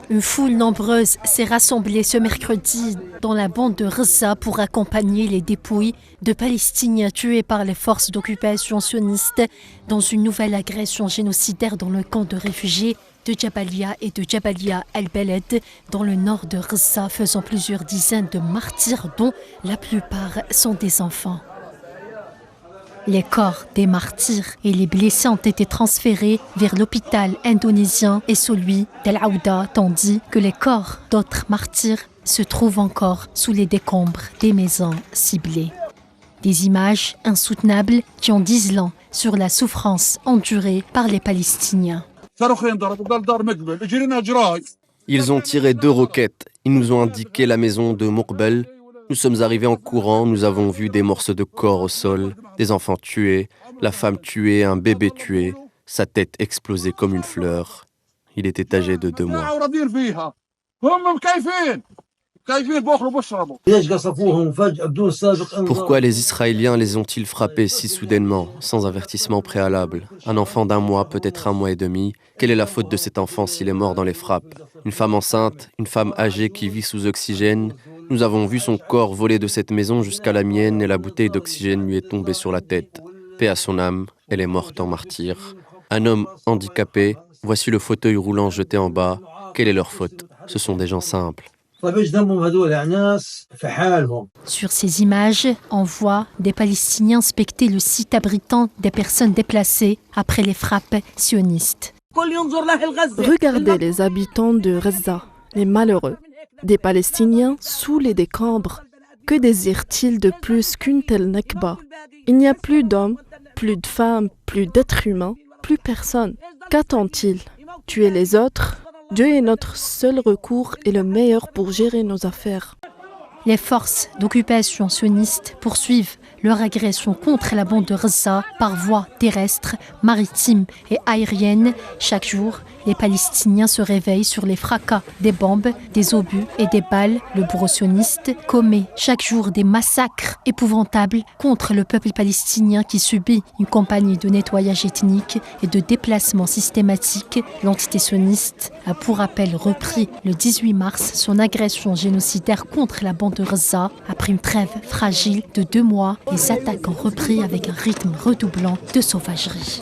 Une foule nombreuse s'est rassemblée ce mercredi dans la bande de Gaza pour accompagner les dépouilles de Palestiniens tués par les forces d'occupation sionistes dans une nouvelle agression génocidaire dans le camp de réfugiés de Jabalia et de Jabalia el-Beled dans le nord de Gaza, faisant plusieurs dizaines de martyrs dont la plupart sont des enfants. Les corps des martyrs et les blessés ont été transférés vers l'hôpital indonésien et celui d'El Aouda, tandis que les corps d'autres martyrs se trouvent encore sous les décombres des maisons ciblées. Des images insoutenables qui en disent long sur la souffrance endurée par les Palestiniens. Ils ont tiré 2 roquettes. Ils nous ont indiqué la maison de Muqbel. Nous sommes arrivés en courant, nous avons vu des morceaux de corps au sol, des enfants tués, la femme tuée, un bébé tué, sa tête explosée comme une fleur. Il était âgé de 2 mois. Pourquoi les Israéliens les ont-ils frappés si soudainement, sans avertissement préalable? Un enfant d'1 mois, peut-être 1 mois et demi. Quelle est la faute de cet enfant s'il est mort dans les frappes? Une femme enceinte, une femme âgée qui vit sous oxygène. Nous avons vu son corps voler de cette maison jusqu'à la mienne et la bouteille d'oxygène lui est tombée sur la tête. Paix à son âme, elle est morte en martyr. Un homme handicapé, voici le fauteuil roulant jeté en bas. Quelle est leur faute? Ce sont des gens simples. Sur ces images, on voit des Palestiniens inspecter le site abritant des personnes déplacées après les frappes sionistes. Regardez les habitants de Gaza, les malheureux, des Palestiniens sous les décombres. Que désirent-ils de plus qu'une telle Nakba? Il n'y a plus d'hommes, plus de femmes, plus d'êtres humains, plus personne. Qu'attend-il? Tuer les autres? Dieu est notre seul recours et le meilleur pour gérer nos affaires. Les forces d'occupation sionistes poursuivent leur agression contre la bande de Gaza par voie terrestre, maritime et aérienne. Chaque jour, les Palestiniens se réveillent sur les fracas des bombes, des obus et des balles. Le bourreau sioniste commet chaque jour des massacres épouvantables contre le peuple palestinien qui subit une campagne de nettoyage ethnique et de déplacement systématique. L'entité sioniste a pour rappel repris le 18 mars son agression génocidaire contre la bande de Gaza. Après une trêve fragile de 2 mois, les attaques ont repris avec un rythme redoublant de sauvagerie.